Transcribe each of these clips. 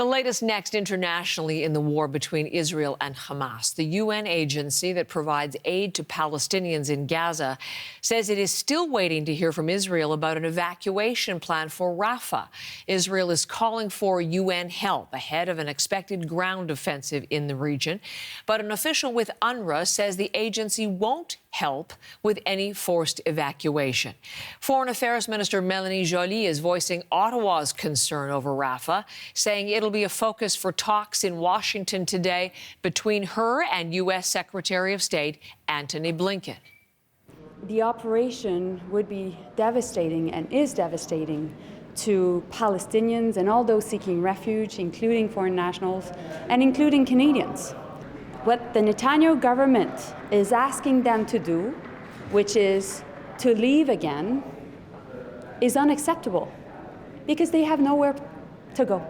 The latest next internationally in the war between Israel and Hamas. The UN agency that provides aid to Palestinians in Gaza says it is still waiting to hear from Israel about an evacuation plan for Rafah. Israel is calling for UN help ahead of an expected ground offensive in the region. But an official with UNRWA says the agency won't help with any forced evacuation. Foreign Affairs Minister Mélanie Joly is voicing Ottawa's concern over Rafah, saying it'll be a focus for talks in Washington today between her and U.S. Secretary of State Antony Blinken. The operation would be devastating and is devastating to Palestinians and all those seeking refuge, including foreign nationals and including Canadians. What the Netanyahu government is asking them to do, which is to leave again, is unacceptable because they have nowhere to go.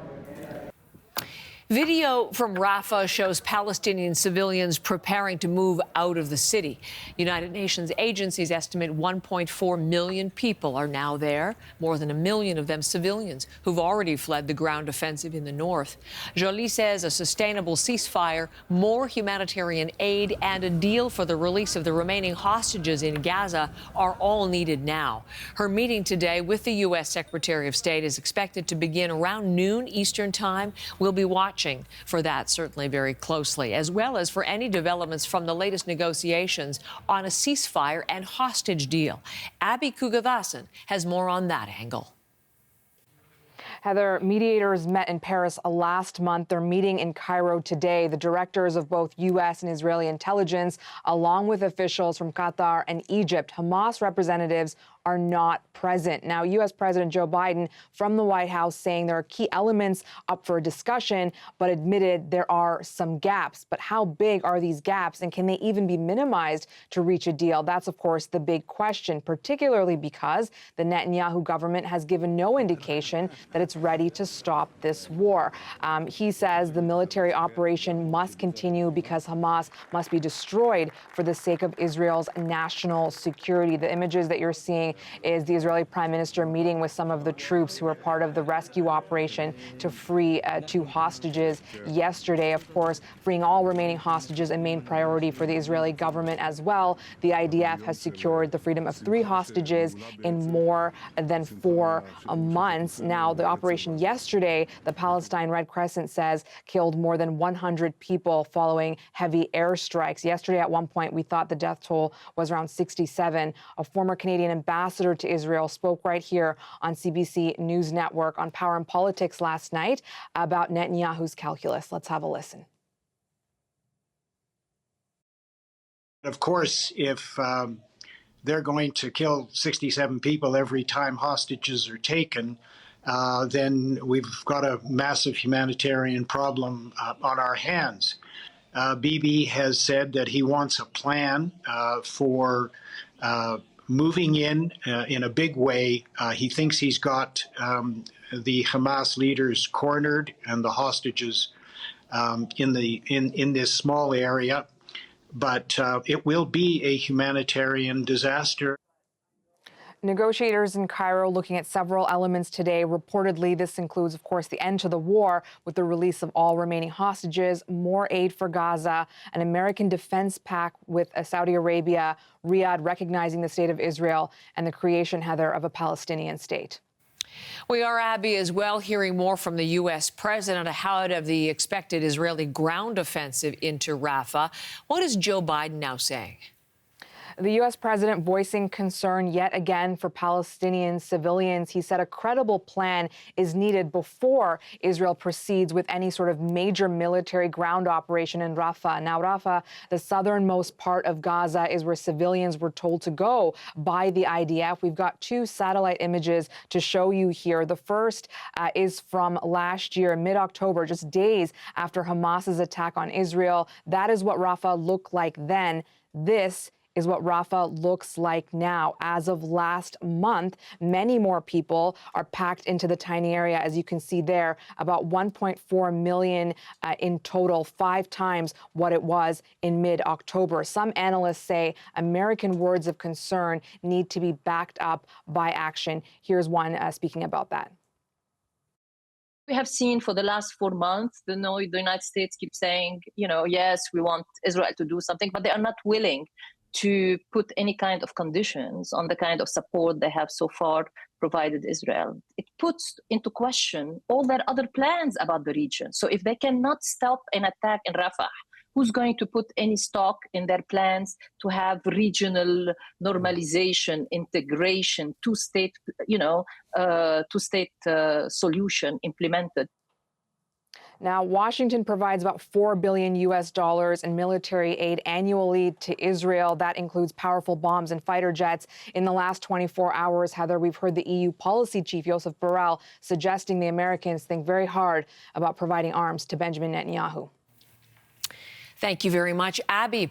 Video from Rafah shows Palestinian civilians preparing to move out of the city. United Nations agencies estimate 1.4 million people are now there, more than 1 million of them civilians who've already fled the ground offensive in the north. Joly says a sustainable ceasefire, more humanitarian aid, and a deal for the release of the remaining hostages in Gaza are all needed now. Her meeting today with the U.S. Secretary of State is expected to begin around noon Eastern Time. We'll be watching for that certainly very closely, as well as for any developments from the latest negotiations on a ceasefire and hostage deal. Abby Kugavasan has more on that angle. Heather, mediators met in Paris last month. They're meeting in Cairo today. The directors of both U.S. and Israeli intelligence, along with officials from Qatar and Egypt. Hamas representatives are not present. Now, U.S. President Joe Biden from the White House saying there are key elements up for discussion, but admitted there are some gaps. But how big are these gaps, and can they even be minimized to reach a deal? That's, of course, the big question, particularly because the Netanyahu government has given no indication that it's ready to stop this war. He says the military operation must continue because Hamas must be destroyed for the sake of Israel's national security. The images that you're seeing is the Israeli Prime Minister meeting with some of the troops who are part of the rescue operation to free 2 hostages yesterday. Of course, freeing all remaining hostages a main priority for the Israeli government as well. The IDF has secured the freedom of 3 hostages in more than 4 months. Now, the operation yesterday, the Palestine Red Crescent says, killed more than 100 people following heavy airstrikes. Yesterday, at one point, we thought the death toll was around 67. A former Canadian ambassador to Israel spoke right here on CBC News Network on Power and Politics last night about Netanyahu's calculus. Let's have a listen. Of course, if they're going to kill 67 people every time hostages are taken, then we've got a massive humanitarian problem on our hands. Bibi has said that he wants a plan for moving in a big way. He thinks he's got the Hamas leaders cornered and the hostages in this small area, but it will be a humanitarian disaster. Negotiators in Cairo looking at several elements today. Reportedly, this includes, of course, the end to the war with the release of all remaining hostages, more aid for Gaza, an American defense pact with Saudi Arabia, Riyadh recognizing the state of Israel, and the creation, Heather, of a Palestinian state. We are, Abby, as well, hearing more from the U.S. president ahead of the expected Israeli ground offensive into Rafah. What is Joe Biden now saying? The U.S. president voicing concern yet again for Palestinian civilians. He said a credible plan is needed before Israel proceeds with any sort of major military ground operation in Rafah. Now, Rafah, the southernmost part of Gaza, is where civilians were told to go by the IDF. We've got 2 satellite images to show you here. The first is from last year, mid-October, just days after Hamas's attack on Israel. That is what Rafah looked like then. This is what Rafah looks like now. As of last month, many more people are packed into the tiny area, as you can see there, about 1.4 million in total, 5 times what it was in mid-October. Some analysts say American words of concern need to be backed up by action. Here's one speaking about that. We have seen for the last 4 months, the United States keeps saying, yes, we want Israel to do something, but they are not willing to put any kind of conditions on the kind of support they have so far provided Israel. It puts into question all their other plans about the region. So if they cannot stop an attack in Rafah, who's going to put any stock in their plans to have regional normalization, integration, two-state solution implemented? Now, Washington provides about $4 billion in military aid annually to Israel. That includes powerful bombs and fighter jets. In the last 24 hours, Heather, we've heard the EU policy chief, Joseph Borrell, suggesting the Americans think very hard about providing arms to Benjamin Netanyahu. Thank you very much, Abby.